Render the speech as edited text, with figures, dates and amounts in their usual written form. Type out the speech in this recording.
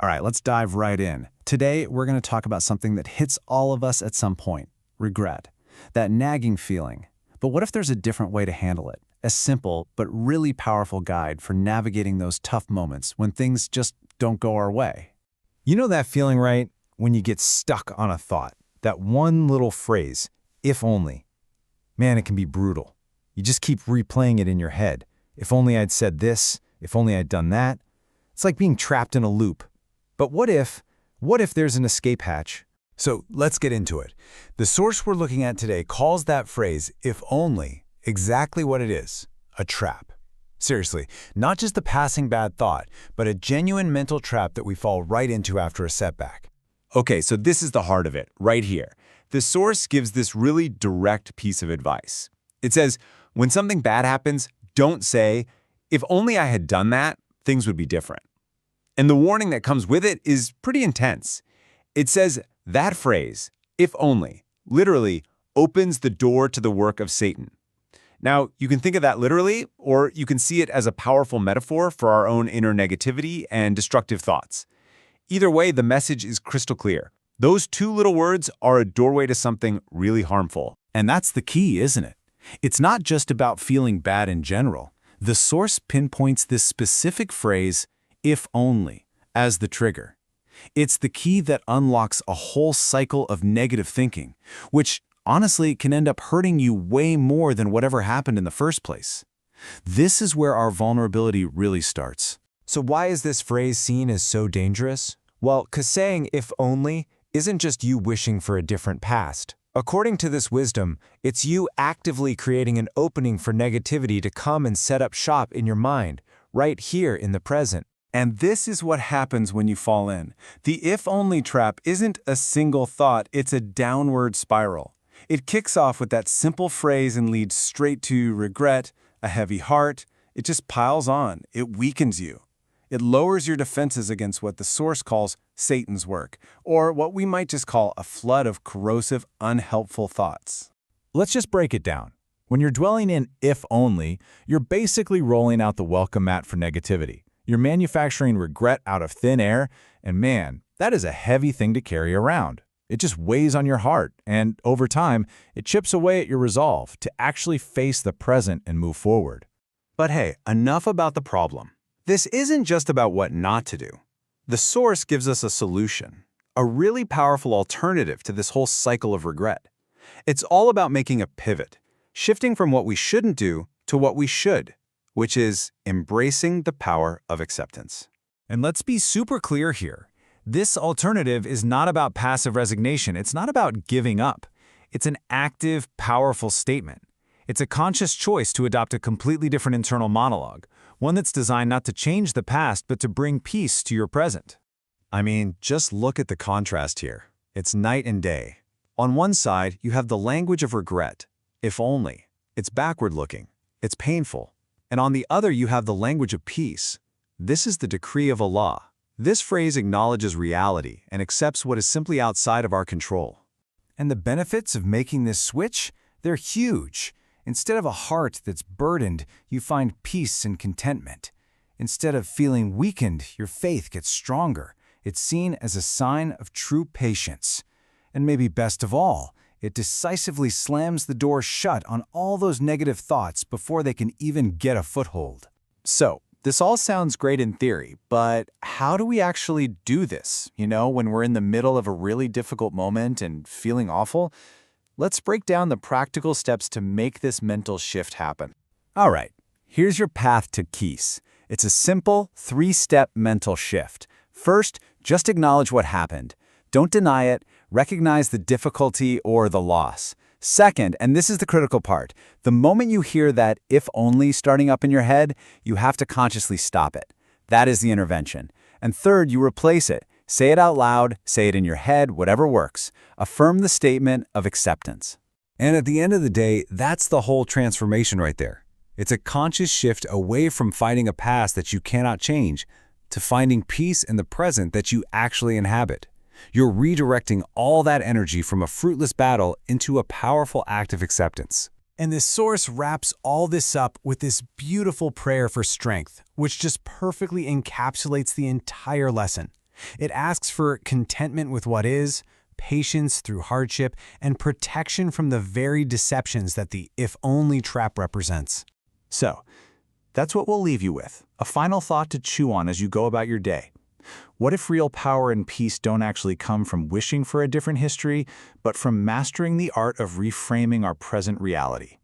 All right, let's dive right in. Today, we're going to talk about something that hits all of us at some point, regret. That nagging feeling. But what if there's a different way to handle it? A simple but really powerful guide for navigating those tough moments when things just don't go our way. You know that feeling, right? When you get stuck on a thought, that one little phrase, if only. Man, it can be brutal. You just keep replaying it in your head. If only I'd said this, if only I'd done that. It's like being trapped in a loop. But what if there's an escape hatch? So let's get into it. The source we're looking at today calls that phrase, if only, exactly what it is, a trap. Seriously, not just a passing bad thought, but a genuine mental trap that we fall right into after a setback. Okay, so this is the heart of it, right here. The source gives this really direct piece of advice. It says, when something bad happens, don't say, if only I had done that, things would be different. And the warning that comes with it is pretty intense. It says that phrase, if only, literally opens the door to the work of Satan. Now, you can think of that literally, or you can see it as a powerful metaphor for our own inner negativity and destructive thoughts. Either way, the message is crystal clear. Those two little words are a doorway to something really harmful. And that's the key, isn't it? It's not just about feeling bad in general. The source pinpoints this specific phrase, if only, as the trigger. It's the key that unlocks a whole cycle of negative thinking, which honestly can end up hurting you way more than whatever happened in the first place. This is where our vulnerability really starts. So why is this phrase seen as so dangerous? Well, 'cause saying if only isn't just you wishing for a different past. According to this wisdom, it's you actively creating an opening for negativity to come and set up shop in your mind, right here in the present. And this is what happens when you fall in. The if-only trap isn't a single thought, it's a downward spiral. It kicks off with that simple phrase and leads straight to regret, a heavy heart. It just piles on. It weakens you. It lowers your defenses against what the source calls Satan's work, or what we might just call a flood of corrosive, unhelpful thoughts. Let's just break it down. When you're dwelling in if only, you're basically rolling out the welcome mat for negativity. You're manufacturing regret out of thin air, and man, that is a heavy thing to carry around. It just weighs on your heart, and over time, it chips away at your resolve to actually face the present and move forward. But hey, enough about the problem. This isn't just about what not to do. The source gives us a solution, a really powerful alternative to this whole cycle of regret. It's all about making a pivot, shifting from what we shouldn't do to what we should, which is embracing the power of acceptance. And let's be super clear here. This alternative is not about passive resignation. It's not about giving up. It's an active, powerful statement. It's a conscious choice to adopt a completely different internal monologue, one that's designed not to change the past, but to bring peace to your present. I mean, just look at the contrast here. It's night and day. On one side, you have the language of regret, if only. It's backward-looking. It's painful. And on the other, you have the language of peace. This is the decree of Allah. This phrase acknowledges reality and accepts what is simply outside of our control. And the benefits of making this switch? They're huge. Instead of a heart that's burdened, you find peace and contentment. Instead of feeling weakened, your faith gets stronger. It's seen as a sign of true patience. And maybe best of all, it decisively slams the door shut on all those negative thoughts before they can even get a foothold. So, this all sounds great in theory, but how do we actually do this? When we're in the middle of a really difficult moment and feeling awful? Let's break down the practical steps to make this mental shift happen. All right, here's your path to peace. It's a simple, 3-step mental shift. First, just acknowledge what happened. Don't deny it. Recognize the difficulty or the loss. Second, and this is the critical part, the moment you hear that if only starting up in your head, you have to consciously stop it. That is the intervention. And third, you replace it. Say it out loud, say it in your head, whatever works. Affirm the statement of acceptance. And at the end of the day, that's the whole transformation right there. It's a conscious shift away from fighting a past that you cannot change to finding peace in the present that you actually inhabit. You're redirecting all that energy from a fruitless battle into a powerful act of acceptance. And this source wraps all this up with this beautiful prayer for strength, which just perfectly encapsulates the entire lesson. It asks for contentment with what is, patience through hardship, and protection from the very deceptions that the if-only trap represents. So, that's what we'll leave you with, a final thought to chew on as you go about your day. What if real power and peace don't actually come from wishing for a different history, but from mastering the art of reframing our present reality?